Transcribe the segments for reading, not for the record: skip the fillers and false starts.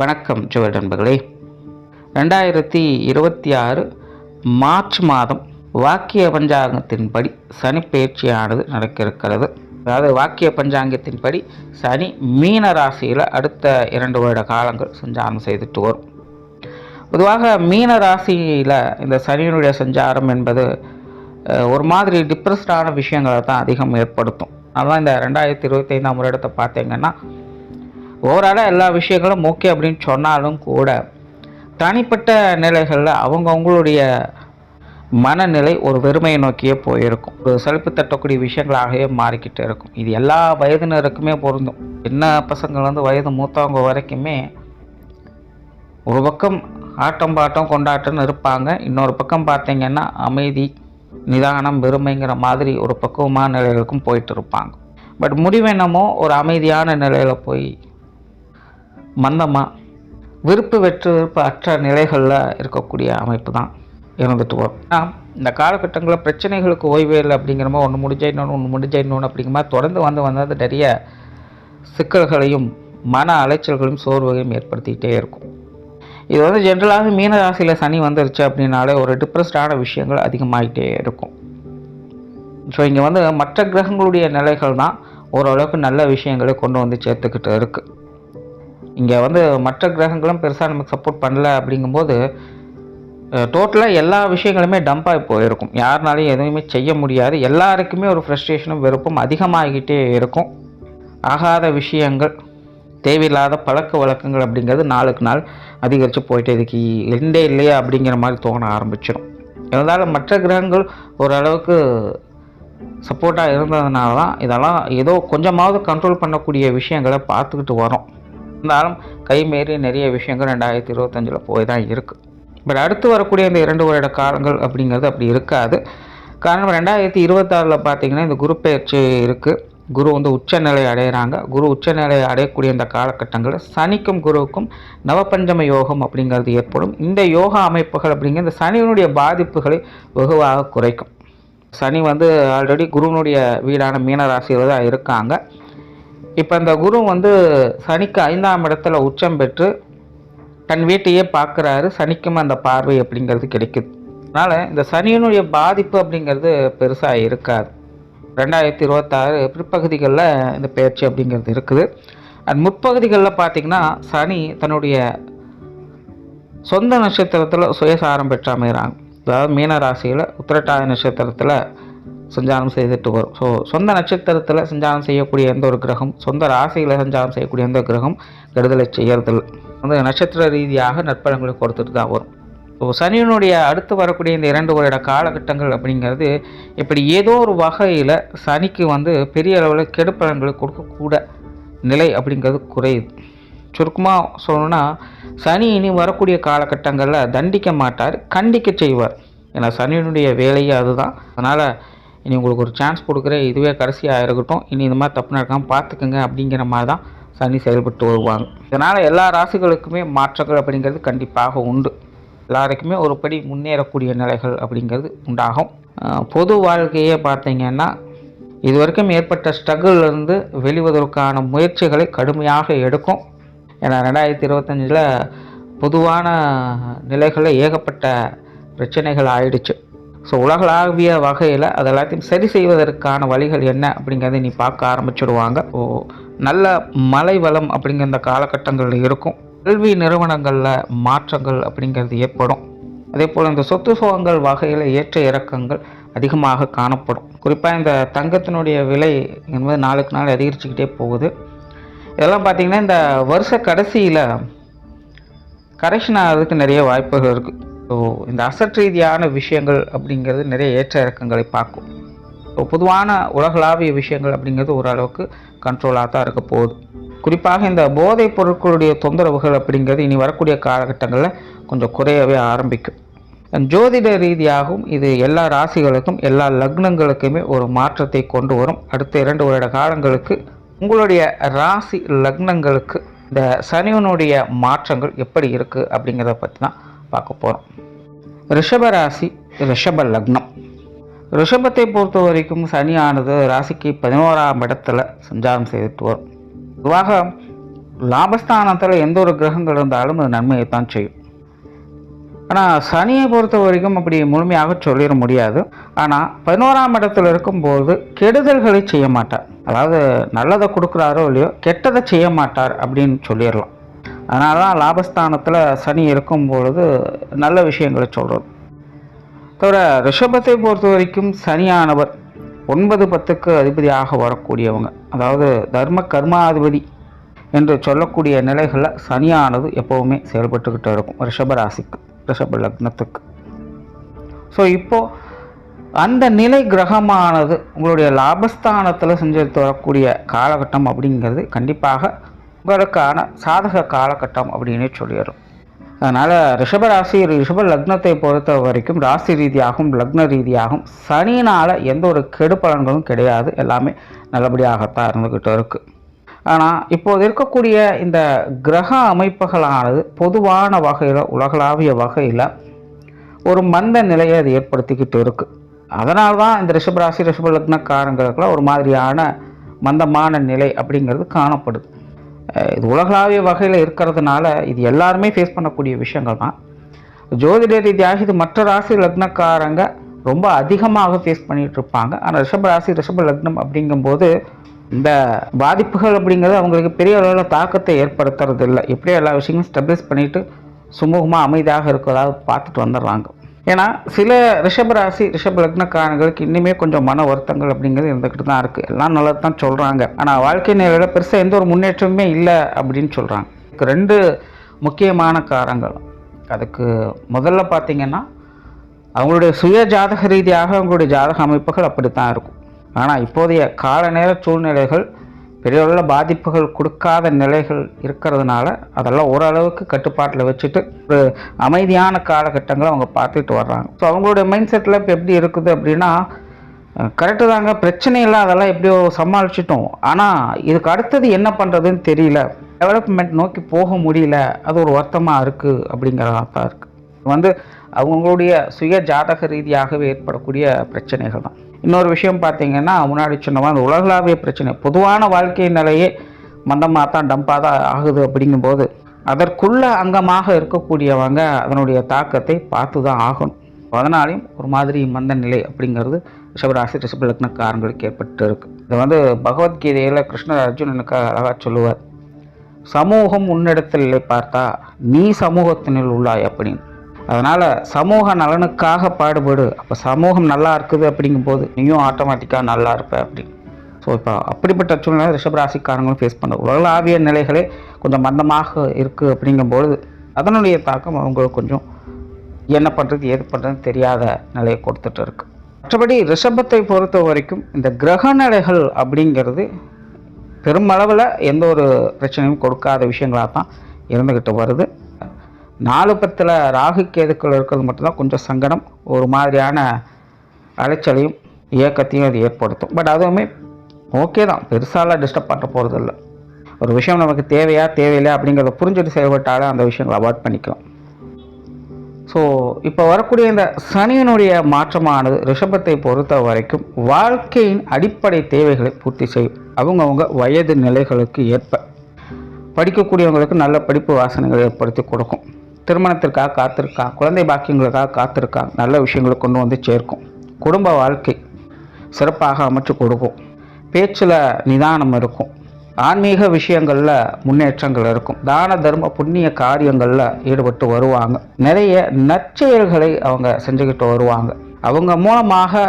வணக்கம் ஜோதிட நண்பர்களே. 2026 மார்ச் மாதம் வாக்கிய பஞ்சாங்கத்தின்படி சனி பயிற்சியானது நடக்க இருக்கிறது. அதாவது வாக்கிய பஞ்சாங்கத்தின்படி சனி மீன ராசியில் அடுத்த 2 வருட காலங்கள் சஞ்சாரம் செய்துட்டு வரும். பொதுவாக மீன ராசியில் இந்த சனியினுடைய சஞ்சாரம் என்பது ஒரு மாதிரி டிப்ரெஸ்டான விஷயங்களை தான் அதிகம் ஏற்படுத்தும். அதனால் இந்த 2025ஆம் வருடத்தை பார்த்தீங்கன்னா ஓவராலாக எல்லா விஷயங்களும் ஓகே அப்படின்னு சொன்னாலும் கூட தனிப்பட்ட நிலைகளில் அவங்களுடைய மனநிலை ஒரு வெறுமையை நோக்கியே போயிருக்கும். ஒரு சலிப்பு தட்டக்கூடிய விஷயங்களாகவே மாறிக்கிட்டு இருக்கும். இது எல்லா வயதினருக்குமே பொருந்தும். சின்ன பசங்கள்லேருந்து வயது மூத்தவங்க வரைக்குமே ஒரு பக்கம் ஆட்டம் பாட்டம் கொண்டாட்டம்னு இருப்பாங்க. இன்னொரு பக்கம் பார்த்தீங்கன்னா அமைதி, நிதானம், வெறுமைங்கிற மாதிரி ஒரு பக்குவமான நிலைகளுக்கும் போயிட்டு இருப்பாங்க. பட் முடிவென்னமோ ஒரு அமைதியான நிலையில் போய் மந்தமாக விருப்பு அற்ற நிலைகளில் இருக்கக்கூடிய அமைப்பு தான் இருந்துட்டு வரும். இந்த காலகட்டங்களில் பிரச்சனைகளுக்கு ஓய்வே இல்லை அப்படிங்கிற மாதிரி ஒன்று முடிஞ்ச இன்னொன்று அப்படிங்கிற மாதிரி தொடர்ந்து வந்து நிறைய சிக்கல்களையும் மன அலைச்சல்களையும் சோர்வையும் ஏற்படுத்திக்கிட்டே இருக்கும். இது வந்து ஜென்ரலாக மீன ராசியில் சனி வந்துருச்சு அப்படின்னாலே ஒரு டிப்ரெஸ்டான விஷயங்கள் அதிகமாகிட்டே இருக்கும். ஸோ இங்கே வந்து மற்ற கிரகங்களுடைய நிலைகள் தான் ஓரளவுக்கு நல்ல விஷயங்களை கொண்டு வந்து சேர்த்துக்கிட்டு இருக்குது. இங்கே வந்து மற்ற கிரகங்களும் பெருசாக நமக்கு சப்போர்ட் பண்ணல அப்படிங்கும்போது டோட்டலாக எல்லா விஷயங்களுமே டம்பாகி போயிருக்கும். யாருனாலையும் எதுவுமே செய்ய முடியாது. எல்லாருக்குமே ஒரு ஃப்ரஸ்ட்ரேஷனும் வெறுப்பும் அதிகமாகிக்கிட்டே இருக்கும். ஆகாத விஷயங்கள், தேவையில்லாத பழக்க வழக்கங்கள் அப்படிங்கிறது நாளுக்கு நாள் அதிகரித்து போயிட்டு இதுக்கு எண்டே இல்லையா அப்படிங்கிற மாதிரி தோண ஆரம்பிச்சிடும். இருந்தாலும் மற்ற கிரகங்கள் ஓரளவுக்கு சப்போர்ட்டாக இருந்ததுனால தான் இதெல்லாம் ஏதோ கொஞ்சமாவது கண்ட்ரோல் பண்ணக்கூடிய விஷயங்களை பார்த்துக்கிட்டு வரோம். இருந்தாலும் கைமீறி நிறைய விஷயங்கள் 2025 போய் தான் இருக்குது. பட் அடுத்து வரக்கூடிய இந்த 2 வருட காலங்கள் அப்படிங்கிறது அப்படி இருக்காது. காரணம் 2026 பார்த்திங்கன்னா இந்த குரு பயிற்சி இருக்குது. குரு வந்து உச்சநிலை அடைகிறாங்க. குரு உச்சநிலை அடையக்கூடிய இந்த காலகட்டங்களில் சனிக்கும் குருவுக்கும் நவபஞ்சம யோகம் அப்படிங்கிறது ஏற்படும். இந்த யோகா அமைப்புகள் அப்படிங்கிற இந்த சனியினுடைய பாதிப்புகளை வெகுவாக குறைக்கும். சனி வந்து ஆல்ரெடி குருவினுடைய வீடான மீனராசியில் தான் இருக்காங்க. இப்போ இந்த குரு வந்து சனிக்கு 5ஆம் இடத்துல உச்சம் பெற்று தன் வீட்டையே பார்க்குறாரு. சனிக்கும் அந்த பார்வை அப்படிங்கிறது கிடைக்குது. அதனால் இந்த சனியினுடைய பாதிப்பு அப்படிங்கிறது பெருசாக இருக்காது. 2026 பிற்பகுதிகளில் இந்த பயிற்சி அப்படிங்கிறது இருக்குது. அது முற்பகுதிகளில் பார்த்திங்கன்னா சனி தன்னுடைய சொந்த நட்சத்திரத்தில் சுயசாரம் பெற்று அமைகிறாங்க. அதாவது மீன ராசியில் உத்திரட்டாதி நட்சத்திரத்தில் சஞ்சாரம் செய்துட்டு வரும். ஸோ சொந்த நட்சத்திரத்தில் சஞ்சாரம் செய்யக்கூடிய எந்த ஒரு கிரகம், சொந்த ராசியில் சஞ்சாரம் செய்யக்கூடிய எந்த கிரகம் கெடுதலை செய்யறதில்லை. வந்து நட்சத்திர ரீதியாக நற்பலன்களை கொடுத்துட்டு தான் வரும். ஸோ சனியினுடைய அடுத்து வரக்கூடிய இந்த 2 வருட காலகட்டங்கள் அப்படிங்கிறது இப்படி ஏதோ ஒரு வகையில் சனிக்கு வந்து பெரிய அளவில் கெடுப்பலன்களை கொடுக்கக்கூட நிலை அப்படிங்கிறது குறையுது. சுருக்கமாக சொல்லணும்னா சனி இனி வரக்கூடிய காலகட்டங்களில் தண்டிக்க மாட்டார், கண்டிக்க செய்வார். ஏன்னா சனியினுடைய வேலையே அதுதான். அதனால் இனி உங்களுக்கு ஒரு சான்ஸ் கொடுக்குறேன், இதுவே கடைசியாக இருக்கட்டும், இனி இந்த மாதிரி தப்பு நடக்காமல் பார்த்துக்குங்க அப்படிங்கிற மாதிரி தான் சனி செயல்பட்டு வருவாங்க. இதனால் எல்லா ராசிகளுக்குமே மாற்றங்கள் அப்படிங்கிறது கண்டிப்பாக உண்டு. எல்லாருக்குமே ஒரு படி முன்னேறக்கூடிய நிலைகள் அப்படிங்கிறது உண்டாகும். பொது வாழ்க்கையே பார்த்தீங்கன்னா இது வரைக்கும் ஏற்பட்ட ஸ்ட்ரகிள்லேருந்து வெளிவதற்கான முயற்சிகளை கடுமையாக எடுக்கும். ஏன்னா 2025 பொதுவான நிலைகளில் ஏகப்பட்ட பிரச்சனைகள் ஆயிடுச்சு. ஸோ உலகளாவிய வகையில் அது எல்லாத்தையும் சரி செய்வதற்கான வழிகள் என்ன அப்படிங்கிறத நீ பார்க்க ஆரம்பிச்சுடுவாங்க. நல்ல மலை வளம் அப்படிங்கிற இந்த காலகட்டங்களில் இருக்கும். கல்வி நிறுவனங்களில் மாற்றங்கள் அப்படிங்கிறது ஏற்படும். அதே போல் இந்த சொத்து சுகங்கள் வகையில் ஏற்ற இறக்கங்கள் அதிகமாக காணப்படும். குறிப்பாக இந்த தங்கத்தினுடைய விலை என்பது நாளுக்கு நாள் அதிகரிச்சுக்கிட்டே போகுது. இதெல்லாம் பார்த்திங்கன்னா இந்த வருஷ கடைசியில் கரெக்ஷன் ஆகிறதுக்கு நிறைய வாய்ப்புகள் இருக்குது. ஸோ இந்த அசட் ரீதியான விஷயங்கள் அப்படிங்கிறது நிறைய ஏற்ற இறக்கங்களை பார்க்கும். ஸோ பொதுவான உலகளாவிய விஷயங்கள் அப்படிங்கிறது ஓரளவுக்கு கண்ட்ரோலாக தான் இருக்க போகுது. குறிப்பாக இந்த போதைப் பொருட்களுடைய தொந்தரவுகள் அப்படிங்கிறது இனி வரக்கூடிய காலகட்டங்களில் கொஞ்சம் குறையவே ஆரம்பிக்கும். ஜோதிட ரீதியாகவும் இது எல்லா ராசிகளுக்கும் எல்லா லக்னங்களுக்குமே ஒரு மாற்றத்தை கொண்டு வரும். அடுத்த 2 வருட காலங்களுக்கு உங்களுடைய ராசி லக்னங்களுக்கு இந்த சனியனுடைய மாற்றங்கள் எப்படி இருக்குது அப்படிங்கிறத பற்றி தான் பார்க்க போகிறோம். ரிஷபராசி, ரிஷப லக்னம். ரிஷபத்தை பொறுத்த வரைக்கும் சனியானது ராசிக்கு 11ஆம் இடத்துல சஞ்சாரம் செய்துட்டு வரும். பொதுவாக லாபஸ்தானத்தில் எந்த ஒரு கிரகங்கள் இருந்தாலும் அது நன்மையை தான் செய்யும். ஆனால் சனியை பொறுத்த வரைக்கும் அப்படி முழுமையாக சொல்லிட முடியாது. ஆனால் 11ஆம் இடத்துல இருக்கும்போது கெடுதல்களை செய்ய மாட்டார். அதாவது நல்லதை கொடுக்குறாரோ இல்லையோ கெட்டதை செய்ய மாட்டார் அப்படின்னு சொல்லிடலாம். அதனால தான் லாபஸ்தானத்தில் சனி இருக்கும்பொழுது நல்ல விஷயங்களை சொல்கிறது. தவிர ரிஷபத்தை பொறுத்த வரைக்கும் சனியானவர் 9, 10க்கு அதிபதியாக வரக்கூடியவங்க. அதாவது தர்ம கர்மாதிபதி என்று சொல்லக்கூடிய நிலைகளில் சனியானது எப்போவுமே செயல்பட்டுக்கிட்டு இருக்கும் ரிஷப ராசிக்கு, ரிஷப லக்னத்துக்கு. ஸோ இப்போது அந்த நிலை கிரகமானது உங்களுடைய லாபஸ்தானத்தில் செஞ்சுட்டு வரக்கூடிய காலகட்டம் அப்படிங்கிறது கண்டிப்பாக உங்களுக்கான சாதக காலகட்டம் அப்படின்னு சொல்லிடுறோம். அதனால் ரிஷபராசி ரிஷப லக்னத்தை பொறுத்த வரைக்கும் ராசி ரீதியாகவும் லக்ன ரீதியாகவும் சனினால் எந்த ஒரு கெடு பலன்களும் கிடையாது. எல்லாமே நல்லபடியாகத்தான் இருந்துக்கிட்டு இருக்குது. ஆனால் இப்போது இருக்கக்கூடிய இந்த கிரக அமைப்புகளானது பொதுவான வகையில் உலகளாவிய வகையில் ஒரு மந்த நிலையை அது ஏற்படுத்திக்கிட்டு இருக்குது. அதனால்தான் இந்த ரிஷபராசி ரிஷப லக்னக்காரங்களுக்கெல்லாம் ஒரு மாதிரியான மந்தமான நிலை அப்படிங்கிறது காணப்படுது. இது உலகளாவிய வகையில் இருக்கிறதுனால இது எல்லாருமே ஃபேஸ் பண்ணக்கூடிய விஷயங்கள் தான். ஜோதிட ரீதியாக இது மற்ற ராசி லக்னக்காரங்க ரொம்ப அதிகமாக ஃபேஸ் பண்ணிகிட்டு இருப்பாங்க. ஆனால் ரிஷபராசி ரிஷப லக்னம் அப்படிங்கும்போது இந்த பாதிப்புகள் அப்படிங்கிறது அவங்களுக்கு பெரிய அளவில் தாக்கத்தை ஏற்படுத்துறது இல்லை. எப்படியோ எல்லா விஷயங்களும் ஸ்டெபிலைஸ் பண்ணிவிட்டு சுமூகமாக அமைதியாக இருக்கிறதாக பார்த்துட்டு வந்துடுறாங்க. ஏன்னா சில ரிஷபராசி ரிஷப லக்னக்காரங்களுக்கு இன்னுமே கொஞ்சம் மன வருத்தங்கள் அப்படிங்கிறது இருந்துக்கிட்டு தான் இருக்குது. எல்லாம் நல்லது தான் சொல்கிறாங்க, ஆனால் வாழ்க்கை நிலையில் பெருசாக எந்த ஒரு முன்னேற்றமே இல்லை அப்படின்னு சொல்கிறாங்க. இதுக்கு 2 முக்கியமான காரணங்கள். அதுக்கு முதல்ல பார்த்திங்கன்னா அவங்களுடைய சுய ஜாதக ரீதியாக அவங்களுடைய ஜாதக அமைப்புகள் அப்படி தான் இருக்கும். ஆனால் இப்போதைய கால நேர சூழ்நிலைகள் பெரிய அளவில் பாதிப்புகள் கொடுக்காத நிலைகள் இருக்கிறதுனால அதெல்லாம் ஓரளவுக்கு கட்டுப்பாட்டில் வச்சுட்டு ஒரு அமைதியான காலகட்டங்களை அவங்க பார்த்துட்டு வர்றாங்க. ஸோ அவங்களுடைய மைண்ட் செட்டில் இப்போ எப்படி இருக்குது அப்படின்னா, கரெக்டு தாங்க, பிரச்சனை இல்லை, அதெல்லாம் எப்படியோ சமாளிச்சிட்டோம், ஆனால் இதுக்கு அடுத்தது என்ன பண்ணுறதுன்னு தெரியல, டெவலப்மெண்ட் நோக்கி போக முடியல, அது ஒரு வருத்தமாக இருக்குது அப்படிங்கிறதா தான் இருக்குது. வந்து அவங்களுடைய சுய ஜாதக ரீதியாகவே ஏற்படக்கூடிய பிரச்சனைகள் தான். இன்னொரு விஷயம் பார்த்திங்கன்னா, முன்னாடி சொன்னவா அந்த உலகளாவிய பிரச்சனை பொதுவான வாழ்க்கை நிலையே மந்தமாக தான் டம்பாக தான் ஆகுது. அப்படிங்கும்போது அதற்குள்ள அங்கமாக இருக்கக்கூடியவங்க அதனுடைய தாக்கத்தை பார்த்து தான் ஆகணும். அதனாலையும் ஒரு மாதிரி மந்த நிலை அப்படிங்கிறது ரிஷபராசி ரிஷப லக்னக்காரங்களுக்கு ஏற்பட்டு இருக்குது. இதை வந்து பகவத்கீதையில் கிருஷ்ணர் அர்ஜுனனுக்காக அழகாக சொல்லுவார், சமூகம் உன்னிடத்தில் இல்லை பார்த்தா நீ சமூகத்தினில் உள்ளாய் அப்படின்னு. அதனால் சமூக நலனுக்காக பாடுபடு, அப்போ சமூகம் நல்லா இருக்குது அப்படிங்கும்போது நீயும் ஆட்டோமேட்டிக்காக நல்லா இருப்ப அப்படின்னு. ஸோ இப்போ அப்படிப்பட்ட சூழ்நிலை ரிஷபராசிக்காரங்களும் ஃபேஸ் பண்ண உலகளாவிய நிலைகளே கொஞ்சம் மந்தமாக இருக்குது அப்படிங்கும்போது அதனுடைய தாக்கம் அவங்களுக்கு கொஞ்சம் என்ன பண்ணுறது ஏது பண்ணுறதுன்னு தெரியாத நிலையை கொடுத்துட்டு இருக்குது. மற்றபடி ரிஷபத்தை பொறுத்த வரைக்கும் இந்த கிரக நிலைகள் அப்படிங்கிறது பெருமளவில் எந்த ஒரு பிரச்சனையும் கொடுக்காத விஷயங்களாக தான் இருந்துக்கிட்டு வருது. 4, 10 ராகு கேதுக்கள் இருக்கிறது மட்டும்தான் கொஞ்சம் சங்கடம், ஒரு மாதிரியான அலைச்சலையும் இயக்கத்தையும் அது ஏற்படுத்தும். பட் அதுவுமே ஓகே தான், பெருசாலாம் டிஸ்டர்ப் பண்ண போகிறது இல்லை. ஒரு விஷயம் நமக்கு தேவையா தேவையில்லை அப்படிங்கிறத புரிஞ்சுட்டு செயல்பட்டாலே அந்த விஷயங்களை அவாய்ட் பண்ணிக்கலாம். ஸோ இப்போ வரக்கூடிய இந்த சனியினுடைய மாற்றமானது ரிஷபத்தை பொறுத்த வரைக்கும் வாழ்க்கையின் அடிப்படை தேவைகளை பூர்த்தி செய்யும். அவங்கவுங்க வயது நிலைகளுக்கு ஏற்ப படிக்கக்கூடியவங்களுக்கு நல்ல படிப்பு வாசனைகளை ஏற்படுத்தி கொடுக்கும். திருமணத்திற்காக காத்திருக்காங்க, குழந்தை பாக்கியங்களுக்காக காத்திருக்காங்க, நல்ல விஷயங்களை கொண்டு வந்து சேர்க்கும். குடும்ப வாழ்க்கை சிறப்பாக அமைச்சு கொடுக்கும். பேச்சில் நிதானம் இருக்கும். ஆன்மீக விஷயங்களில் முன்னேற்றங்கள் இருக்கும். தான தர்ம புண்ணிய காரியங்களில் ஈடுபட்டு வருவாங்க. நிறைய நற்செயல்களை அவங்க செஞ்சுக்கிட்டு வருவாங்க. அவங்க மூலமாக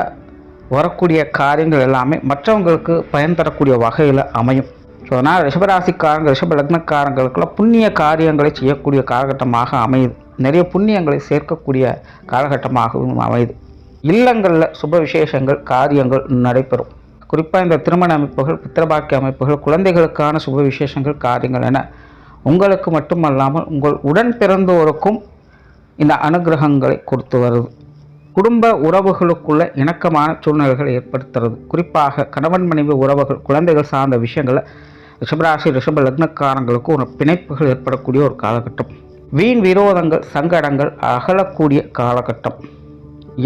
வரக்கூடிய காரியங்கள் எல்லாமே மற்றவங்களுக்கு பயன் தரக்கூடிய வகையில் அமையும். ஸோ அதனால் ரிஷபராசிக்காரங்க ரிஷப லக்னக்காரங்களுக்கெல்லாம் புண்ணிய காரியங்களை செய்யக்கூடிய காலகட்டமாக அமையுது. நிறைய புண்ணியங்களை சேர்க்கக்கூடிய காலகட்டமாகவும் அமையுது. இல்லங்களில் சுப விசேஷங்கள் காரியங்கள் நடைபெறும். குறிப்பாக இந்த திருமண அமைப்புகள், பித்திரபாக்கிய அமைப்புகள், குழந்தைகளுக்கான சுப விசேஷங்கள் காரியங்கள் என உங்களுக்கு மட்டுமல்லாமல் உங்கள் உடன் பிறந்தோருக்கும் இந்த அனுகிரகங்களை கொடுத்து வருது. குடும்ப உறவுகளுக்குள்ள இணக்கமான சூழ்நிலைகளை ஏற்படுத்துறது. குறிப்பாக கணவன் மனைவி உறவுகள், குழந்தைகள் சார்ந்த விஷயங்களை ரிஷபராசி ரிஷப லக்னக்காரங்களுக்கு ஒரு பிணைப்புகள் ஏற்படக்கூடிய ஒரு காலகட்டம். வீண் விரோதங்கள் சங்கடங்கள் அகலக்கூடிய காலகட்டம்.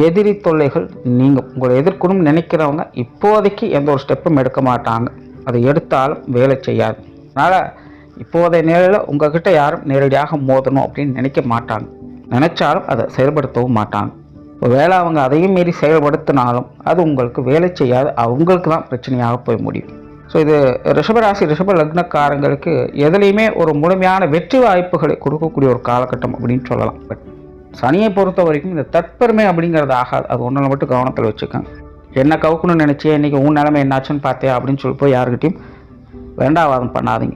எதிரி தொல்லைகள் நீங்கள் உங்களை எதிர்க்கணும்னு நினைக்கிறவங்க இப்போதைக்கு எந்த ஒரு ஸ்டெப்பும் எடுக்க மாட்டாங்க. அதை எடுத்தாலும் வேலை செய்யாது. அதனால் இப்போதைய நிலையில் உங்ககிட்ட யாரும் நேரடியாக மோதணும் அப்படின்னு நினைக்க மாட்டாங்க. நினைச்சாலும் அதை செயல்படுத்தவும் மாட்டாங்க. இப்போ வேலை அவங்க அதையும் மீறி செயல்படுத்தினாலும் அது உங்களுக்கு வேலை செய்யாது, அவங்களுக்கு தான் பிரச்சனையாக போய் முடியும். ஸோ இது ரிஷபராசி ரிஷப லக்னக்காரங்களுக்கு எதுலேயுமே ஒரு முழுமையான வெற்றி வாய்ப்புகளை கொடுக்கக்கூடிய ஒரு காலகட்டம் அப்படின்னு சொல்லலாம். பட் சனியை பொறுத்த வரைக்கும் இந்த தற்பெருமை அப்படிங்கிறது ஆகாது. அது ஒன்றில் மட்டும் கவனத்தில் வச்சுக்கோங்க. என்ன கவுக்கணும்னு நினச்சியே இன்றைக்கி உன் நிலைமை என்னாச்சுன்னு பார்த்தியா அப்படின்னு சொல்லி போய் யாருக்கிட்டையும் வேண்டாவாதம் பண்ணாதீங்க.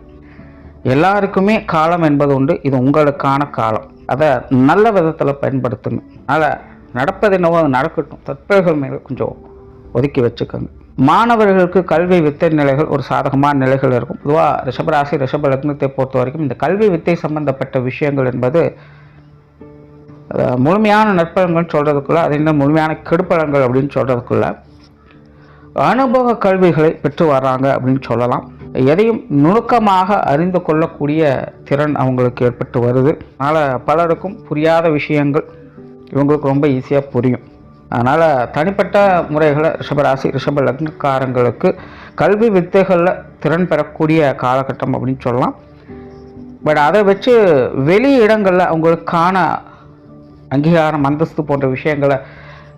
எல்லாருக்குமே காலம் என்பது உண்டு. இது உங்களுக்கான காலம். அதை நல்ல விதத்தில் பயன்படுத்துங்க. அதனால் நடப்பது என்னவோ அது நடக்கட்டும். தற்பெருமைகள் மேலே கொஞ்சம் ஒதுக்கி வச்சுக்கோங்க. மாணவர்களுக்கு கல்வி வித்தை நிலைகள் ஒரு சாதகமான நிலைகள் இருக்கும். பொதுவாக ரிஷபராசி ரிஷப லக்னத்தை பொறுத்த வரைக்கும் இந்த கல்வி வித்தை சம்பந்தப்பட்ட விஷயங்கள் என்பது முழுமையான நற்பலன்கள் சொல்கிறதுக்குள்ள, அதே முழுமையான கெடுப்பலன்கள் அப்படின்னு சொல்கிறதுக்குள்ள அனுபவ கல்விகளை பெற்று வர்றாங்க அப்படின்னு சொல்லலாம். எதையும் நுணுக்கமாக அறிந்து கொள்ளக்கூடிய திறன் அவங்களுக்கு ஏற்பட்டு வருது. அதனால் பலருக்கும் புரியாத விஷயங்கள் இவங்களுக்கு ரொம்ப ஈஸியாக புரியும். அதனால் தனிப்பட்ட முறைகளை ரிஷபராசி ரிஷப லக்னக்காரங்களுக்கு கல்வி வித்தைகளில் திறன் பெறக்கூடிய காலகட்டம் அப்படின்னு சொல்லலாம். பட் அதை வச்சு வெளி இடங்களில் அவங்களுக்கான அங்கீகாரம் அந்தஸ்து போன்ற விஷயங்களை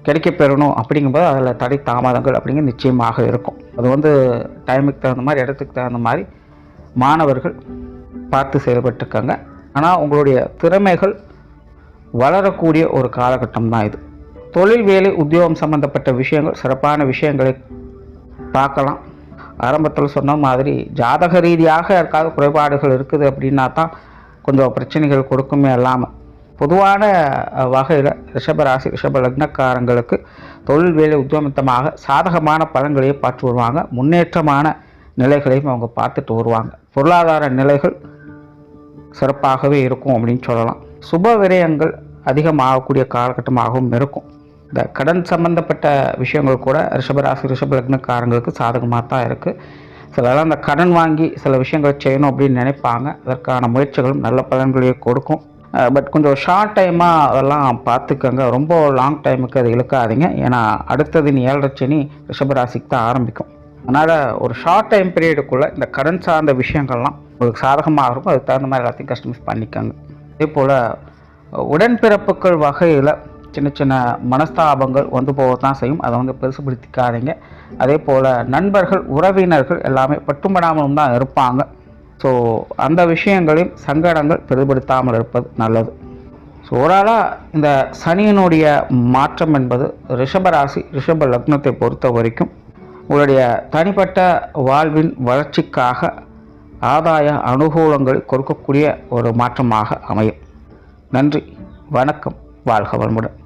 கிடைக்க பெறணும் அப்படிங்கும்போது அதில் தடை தாமதங்கள் அப்படிங்கிற நிச்சயமாக இருக்கும். அது டைமுக்கு தகுந்த மாதிரி, இடத்துக்கு தகுந்த மாதிரி மாணவர்கள் பார்த்து செயல்பட்டுருக்காங்க. ஆனால் உங்களுடைய திறமைகள் வளரக்கூடிய ஒரு காலகட்டம் தான் இது. தொழில், வேலை, உத்தியோகம் சம்பந்தப்பட்ட விஷயங்கள் சிறப்பான விஷயங்களை பார்க்கலாம். ஆரம்பத்தில் சொன்ன மாதிரி ஜாதக ரீதியாக யாருக்காவது குறைபாடுகள் இருக்குது அப்படின்னா தான் கொஞ்சம் பிரச்சனைகள் கொடுக்குமே இல்லாமல் பொதுவான வகையில் ரிஷபராசி ரிஷப லக்னக்காரங்களுக்கு தொழில், வேலை, உத்தியோகமாக சாதகமான பலன்களையே பார்த்து வருவாங்க. முன்னேற்றமான நிலைகளையும் அவங்க பார்த்துட்டு வருவாங்க. பொருளாதார நிலைகள் சிறப்பாகவே இருக்கும் அப்படின்னு சொல்லலாம். சுப விரயங்கள் அதிகமாகக்கூடிய காலகட்டமாகவும் இருக்கும். இந்த கடன் சம்பந்தப்பட்ட விஷயங்கள் கூட ரிஷபராசி ரிஷப லக்னக்காரங்களுக்கு சாதகமாக தான் இருக்குது. சிலரெல்லாம் அந்த கடன் வாங்கி சில விஷயங்களை செய்யணும் அப்படின்னு நினைப்பாங்க. அதற்கான முயற்சிகளும் நல்ல பலன்களையே கொடுக்கும். பட் கொஞ்சம் ஷார்ட் டைமாக அதெல்லாம் பார்த்துக்கோங்க. ரொம்ப லாங் டைமுக்கு அதை இழுக்காதீங்க. ஏன்னா அடுத்தது நீ 7.5 சனி ரிஷபராசிக்கு தான் ஆரம்பிக்கும். அதனால் ஒரு ஷார்ட் டைம் பீரியடுக்குள்ளே இந்த கடன் சார்ந்த விஷயங்கள்லாம் உங்களுக்கு சாதகமாக இருக்கும். அதுக்கு தகுந்த மாதிரி எல்லாத்தையும் கஸ்டமைஸ் பண்ணிக்கோங்க. அதே போல் உடன்பிறப்புகள் வகையில் சின்ன சின்ன மனஸ்தாபங்கள் போக தான் செய்யும். அதை பெருசுபடுத்திக்காதீங்க. அதே போல் நண்பர்கள், உறவினர்கள் எல்லாமே பட்டுப்படாமலும் தான் இருப்பாங்க. ஸோ அந்த விஷயங்களையும் சங்கடங்கள் பெரிதுபடுத்தாமல் இருப்பது நல்லது. ஸோ ஓவராலாக இந்த சனியினுடைய மாற்றம் என்பது ரிஷபராசி ரிஷப லக்னத்தை பொறுத்த வரைக்கும் உங்களுடைய தனிப்பட்ட வாழ்வின் வளர்ச்சிக்காக ஆதாய அனுகூலங்களை கொடுக்கக்கூடிய ஒரு மாற்றமாக அமையும். நன்றி, வணக்கம், வாழ்க வளமுடன்.